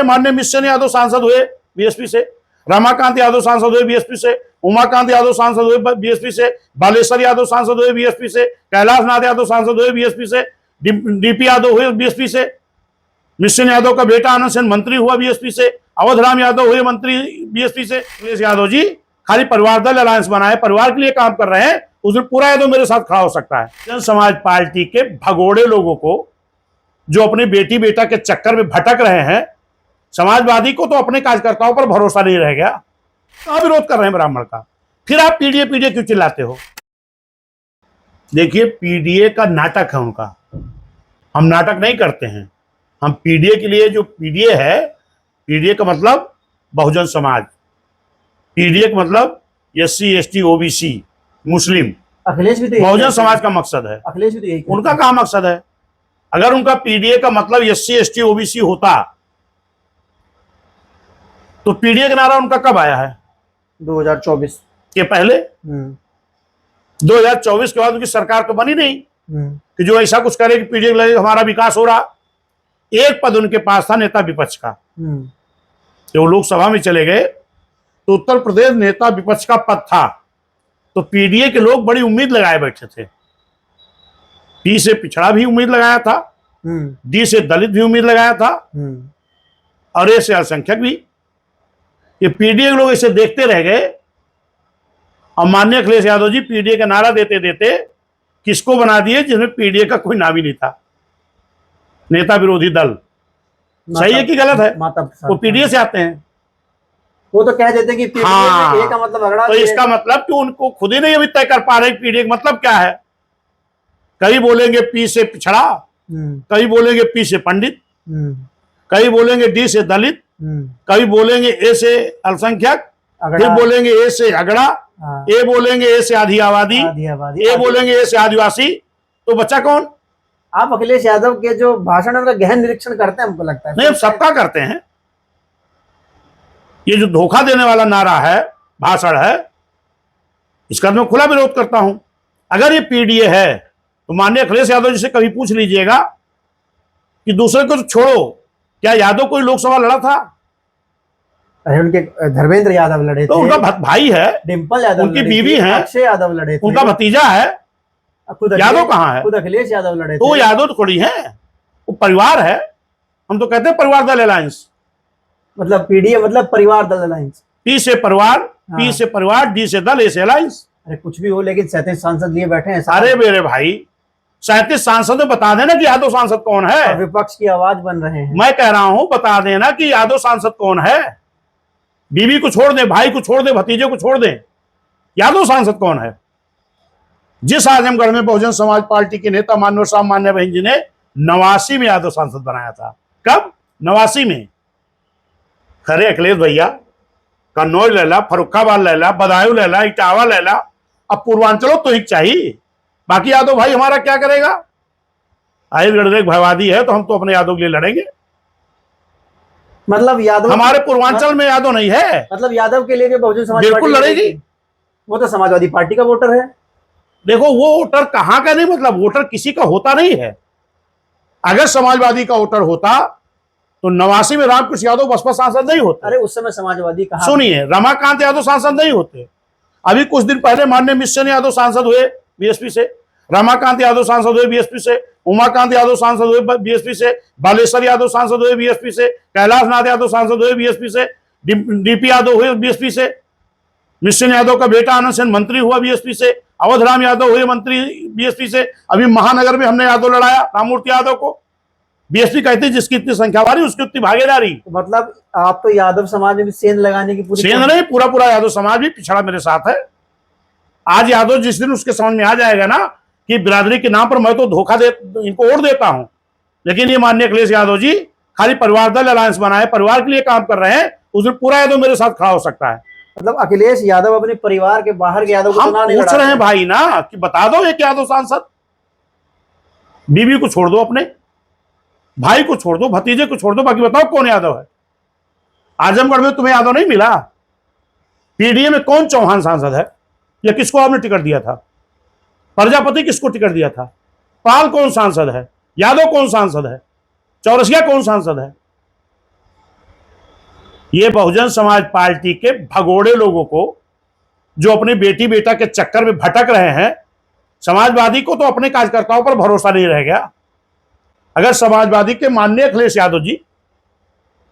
माननीय मिशन यादव सांसद हुए बीएसपी से, रमाकांत यादव सांसद हुए बीएसपी से, उमाकांत यादव सांसद हुए बीएसपी से, बालेश्वर यादव सांसद हुए बीएसपी से, कैलाश नाथ यादव सांसद हुए बीएसपी से, डीपी यादव हुए बीएसपी से, मिशन यादव का बेटा आनंद सेन मंत्री हुआ बीएसपी से, अवधराम यादव हुए मंत्री बीएसपी से। अखिलेश यादव जी खाली परिवार दल अलायंस बनाए, परिवार के लिए काम कर रहे हैं, उस दिन पूरा यादव मेरे साथ खड़ा हो सकता है। जन समाज पार्टी के भगोड़े लोगों को जो अपनी बेटी बेटा के चक्कर में भटक रहे हैं, समाजवादी को तो अपने कार्यकर्ताओं पर भरोसा नहीं रह गया, कहां विरोध कर रहे हैं ब्राह्मण का। फिर आप पीडीए पीडीए क्यों चिल्लाते हो? देखिए, पीडीए का नाटक है उनका, हम नाटक नहीं करते हैं। हम पीडीए के लिए, जो पीडीए है, पीडीए का मतलब बहुजन समाज, पीडीए का मतलब एससी एसटी ओबीसी मुस्लिम, अखिलेश भी तो बहुजन समाज का मकसद है। अखिलेश भी तो यही, उनका क्या मकसद है? अगर उनका पीडीए का मतलब एससी एसटी ओबीसी होता तो पीडीए का नारा उनका कब आया है? 2024 के पहले। 2024 के बाद उनकी सरकार तो बनी नहीं कि जो ऐसा कुछ करे कि पीडीए के लिए हमारा विकास हो रहा। एक पद उनके पास था, नेता विपक्ष का। जब वो लोकसभा में चले गए तो उत्तर प्रदेश नेता विपक्ष का पद था, तो पीडीए के लोग बड़ी उम्मीद लगाए बैठे थे। पी से पिछड़ा भी उम्मीद लगाया था, डी से दलित भी उम्मीद लगाया था, और ए से अल्पसंख्यक भी। ये पीडीए के लोग इसे देखते रह गए। और माननीय अखिलेश यादव जी पीडीए का नारा देते देते किसको बना दिए जिसमें पीडीए का कोई नाम ही नहीं था, नेता विरोधी दल। सही है कि गलत है? वो पीडीए से आते हैं, वो तो कह देते कि पीडीए में ए का मतलब अगड़ा। तो इसका मतलब कि उनको खुद ही नहीं अभी तय कर पा रहे पीडीए का मतलब क्या है। कई बोलेंगे पी से पिछड़ा, कई बोलेंगे पी से पंडित, कई बोलेंगे डी से दलित, कई बोलेंगे ए से अल्पसंख्यक, फिर बोलेंगे ए से अगड़ा, ए बोलेंगे ए से आधी आबादी, ए बोलेंगे ए से आदिवासी। तो बच्चा कौन? आप अखिलेश यादव के जो भाषण है उनका गहन निरीक्षण करते हैं, हमको लगता है। नहीं, सबका करते हैं। ये जो धोखा देने वाला नारा है, भाषण है, इसका मैं खुला विरोध करता हूं। अगर ये पीडीए है तो माननीय अखिलेश यादव जी से कभी पूछ लीजिएगा कि दूसरे को तो छोड़ो, क्या यादव कोई लोकसभा लड़ा था? अरे उनके धर्मेंद्र यादव लड़े तो थे, उनका भाई है, डिम्पल यादव, उनकी बीवी है, अक्षय यादव लड़े थे, उनका भतीजा है, यादव कहाँ है? खुद अखिलेश यादव लड़े थे। तो यादव तो थोड़ी है, वो परिवार है। हम तो कहते हैं परिवार दल अलायंस। मतलब पीडीए मतलब परिवार दल अलायंस। पी से परिवार, पी से परिवार, डी से दल, ए से अलायंस। अरे कुछ भी हो, लेकिन 37 सांसद लिए बैठे हैं। अरे मेरे भाई, 37 सांसद में बता देना कि यादव सांसद कौन है। विपक्ष की आवाज बन रहे हैं। मैं कह रहा हूं, बता देना कि यादव सांसद कौन है। बीवी को छोड़ दे, भाई को छोड़ दे, भतीजे को छोड़ दे, यादव सांसद कौन है? जिस आजमगढ़ में बहुजन समाज पार्टी के नेता मान्य साहब मान्य बहन जी ने 89 में यादव सांसद बनाया था। कब? 89 में। खरे अखिलेश भैया, कन्नौज ले ला, फरुखाबाद ले ला, बदायूं ले ला, इटावा ले ला, अब पूर्वांचलों तो ही चाहिए। बाकी यादव भाई हमारा क्या करेगा? आहिरगढ़ एक भयवादी है तो हम तो अपने यादव के लिए लड़ेंगे। मतलब यादव, हमारे पूर्वांचल में यादव नहीं है, मतलब यादव के लिए भी बहुजन समाज बिल्कुल लड़ेगी। वो तो समाजवादी पार्टी का वोटर है। देखो, वो वोटर कहां का नहीं, मतलब वोटर किसी का होता नहीं है। अगर समाजवादी का वोटर होता तो 89 में रामकृष्ण यादव बसपा सांसद नहीं होते। अरे उस समय समाजवादी कहा। सुनिए, रमाकांत यादव सांसद नहीं होते। अभी कुछ दिन पहले माननीय मिशन यादव सांसद हुए बीएसपी से, रमाकांत यादव सांसद हुए बीएसपी से, उमाकांत यादव सांसद हुए बीएसपी से, बालेश्वर यादव सांसद हुए बीएसपी से, कैलाश नाथ यादव सांसद हुए बीएसपी से, डीपी यादव हुए बीएसपी से, मिशन यादव का बेटा आनंद सेन मंत्री हुआ बीएसपी से, अवधराम यादव हुए मंत्री बीएसपी से। अभी महानगर में हमने यादव लड़ाया राममूर्ति यादव को। बीएसपी कहती है जिसकी इतनी संख्या वाली उसकी उतनी भागीदारी। मतलब आप तो यादव समाज में भी सेंध लगाने की पूरी, सेंध नहीं, पूरा पूरा यादव समाज भी पिछड़ा मेरे साथ है। आज यादव जिस दिन उसके समझ में आ जाएगा ना कि बिरादरी के नाम पर मैं तो धोखा दे इनको वोट देता हूं, लेकिन ये माननीय अखिलेश यादव जी खाली परिवार दल अलायंस बनाए, परिवार के लिए काम कर रहे हैं, उस दिन पूरा यादव मेरे साथ खड़ा हो सकता है। मतलब अखिलेश यादव अपने परिवार के बाहर के यादव को हम पूछ रहे हैं भाई ना कि बता दो एक यादव सांसद। बीवी को छोड़ दो, अपने भाई को छोड़ दो, भतीजे को छोड़ दो, बाकी बताओ कौन यादव है। आजमगढ़ में तुम्हें यादव नहीं मिला? पीडीए में कौन चौहान सांसद है या किसको आपने टिकट दिया था? प्रजापति किसको टिकट दिया था? पाल कौन सांसद है? यादव कौन सांसद है? चौरसिया कौन सांसद है? ये बहुजन समाज पार्टी के भगोड़े लोगों को, जो अपनी बेटी बेटा के चक्कर में भटक रहे हैं, समाजवादी को तो अपने कार्यकर्ताओं पर भरोसा नहीं रह गया। अगर समाजवादी के माननीय अखिलेश यादव जी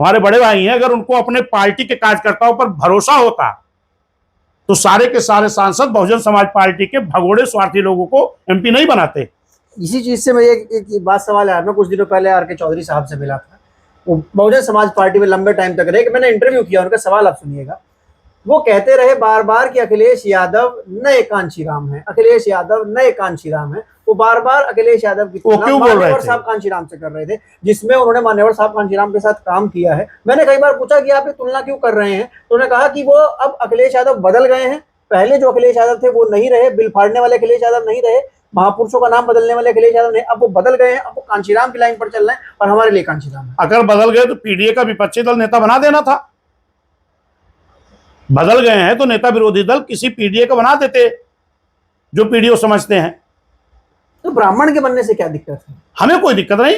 हमारे बड़े भाई हैं, अगर उनको अपने पार्टी के कार्यकर्ताओं पर भरोसा होता तो सारे के सारे सांसद बहुजन समाज पार्टी के भगोड़े स्वार्थी लोगों को एमपी नहीं बनाते। इसी चीज से मैं एक बात सवाल है, मैं कुछ दिनों पहले आर.के. चौधरी साहब से मिला था, वो बहुजन समाज पार्टी में लंबे टाइम तक रहे, कि मैंने इंटरव्यू किया, उनका सवाल आप सुनिएगा। वो कहते रहे बार बार कि अखिलेश यादव नए कांशीराम है, अखिलेश यादव नए कांशीराम है। वो बार बार अखिलेश यादव की तुलना मान्यवर साहब कांशीराम से कर रहे थे, जिसमें उन्होंने मान्यवर साहब कांशीराम के साथ काम किया है। मैंने कई बार पूछा कि आप ये तुलना क्यों कर रहे हैं, तो उन्होंने कहा कि वो अब अखिलेश यादव बदल गए हैं, पहले जो अखिलेश यादव थे वो नहीं रहे, बिल फाड़ने वाले अखिलेश यादव नहीं रहे, महापुरुषों का नाम बदलने वाले अखिलेश यादव नहीं, अब वो बदल गए हैं, अब वो कांशीराम की लाइन पर चल रहे हैं और हमारे लिए कांशीराम है। अगर बदल गए तो पीडीए का विपक्षी दल नेता बना देना था। बदल गए हैं तो नेता विरोधी दल किसी पीडीए का बना देते, जो पीडीओ समझते हैं। तो ब्राह्मण के बनने से क्या दिक्कत है? हमें कोई दिक्कत नहीं।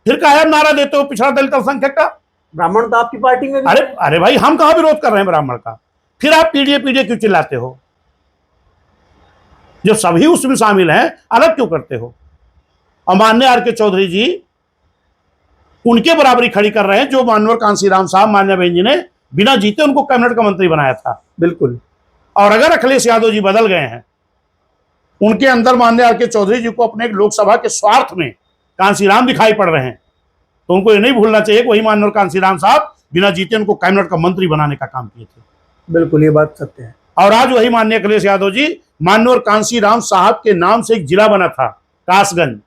फिर काहे नारा देते हो पिछड़ा दलित अल्पसंख्यक का? ब्राह्मण तो आपकी पार्टी में भी अरे भाई, हम कहां विरोध कर रहे हैं ब्राह्मण का? फिर आप पीडीए पीडीए क्यों चिल्लाते हो? जब सभी उसमें शामिल हैं, अलग क्यों करते हो? और माननीय आर.के. चौधरी जी उनके बराबरी खड़ी कर रहे हैं, जो मानवर कांशीराम साहब मान्य बहन जी ने बिना जीते उनको कैबिनेट का मंत्री बनाया था। बिल्कुल। और अगर अखिलेश यादव जी बदल गए हैं, उनके अंदर माननीय आर.के. चौधरी जी को अपने लोकसभा के स्वार्थ में कांशीराम दिखाई पड़ रहे हैं, तो उनको ये नहीं भूलना चाहिए कि वही मानवर कांशीराम साहब बिना जीते उनको कैबिनेट का मंत्री बनाने का काम किए थे। बिल्कुल, ये बात सत्य है। और आज वही माननीय अखिलेश यादव जी मानवर कांशीराम साहब के नाम से एक जिला बना था कासगंज,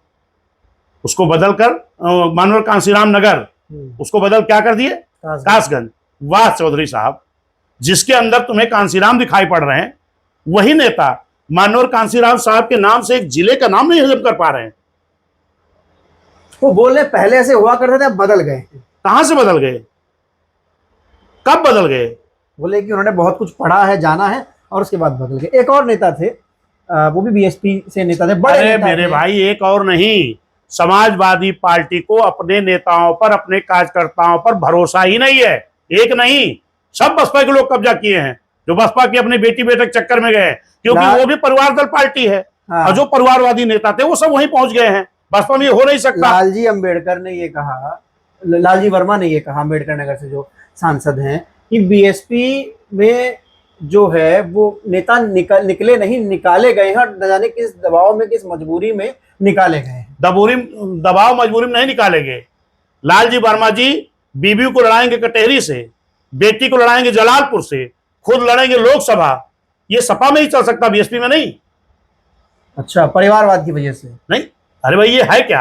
उसको बदलकर मानवर कांशीराम नगर, उसको बदल क्या कर दिए? कासगंज। वाह चौधरी साहब, जिसके अंदर तुम्हें कांशीराम दिखाई पड़ रहे हैं, वही नेता मानवर कांशीराम साहब के नाम से एक जिले का नाम नहीं हजम कर पा रहे हैं। वो बोल रहे पहले ऐसे हुआ करते थे, अब बदल गए। कहां से बदल गए? कब बदल गए? बोले कि उन्होंने बहुत कुछ पढ़ा है, जाना है, और उसके बाद बदल गए। एक और नेता थे, वो भी बीएसपी से नेता थे, बड़े अरे नेता मेरे थे। भाई, एक और नहीं, समाजवादी पार्टी को अपने नेताओं पर, अपने कार्यकर्ताओं पर भरोसा ही नहीं है। एक नहीं, सब बसपा के लोग कब्जा किए हैं, जो बसपा की अपनी बेटी बेटे के चक्कर में गए, क्योंकि वो भी परिवार दल पार्टी है। और जो परिवारवादी नेता थे वो सब वहीं पहुंच गए हैं। बसपा में ये हो नहीं सकता। लालजी अंबेडकर ने ये कहा, लालजी वर्मा ने ये कहा, अंबेडकर नगर से जो सांसद हैं, कि बीएसपी में जो है वो नेता निकले नहीं, निकाले गए हैं, न जाने किस दबाव में, किस मजबूरी में निकाले गए हैं। दबाव मजबूरी में नहीं निकाले गए। लालजी वर्मा जी बीबी को लड़ाएंगे कटेहरी से, बेटी को लड़ाएंगे जलालपुर से, खुद लड़ेंगे लोकसभा। ये सपा में ही चल सकता, बीएसपी में नहीं। अच्छा, परिवारवाद की वजह से नहीं। अरे भाई, ये है क्या?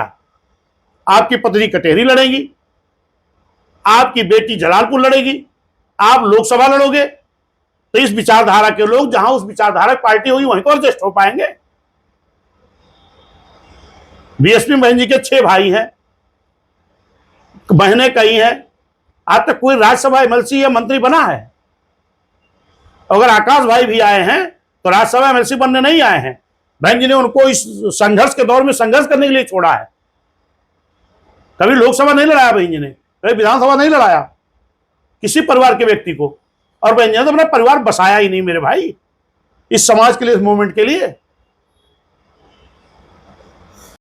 आपकी पत्नी कटेहरी लड़ेगी, आपकी बेटी जलालपुर लड़ेगी, आप लोकसभा लड़ोगे, तो इस विचारधारा के लोग जहां उस विचारधारा की पार्टी होगी वहीं तो एडजस्ट हो पाएंगे। बीएसपी बहन जी के 6 भाई हैं, बहनें कई हैं, आज तक कोई राज्यसभा एमएलसी या मंत्री बना है? अगर आकाश भाई भी आए हैं तो राज्यसभा एमएलसी बनने नहीं आए हैं। बहन जी ने उनको इस संघर्ष के दौर में संघर्ष करने के लिए छोड़ा है। कभी लोकसभा नहीं लड़ाया बहन जी ने, कभी विधानसभा नहीं लड़ाया किसी परिवार के व्यक्ति को। और बहन जी ने तो अपना परिवार बसाया ही नहीं मेरे भाई, इस समाज के लिए, इस मूवमेंट के लिए।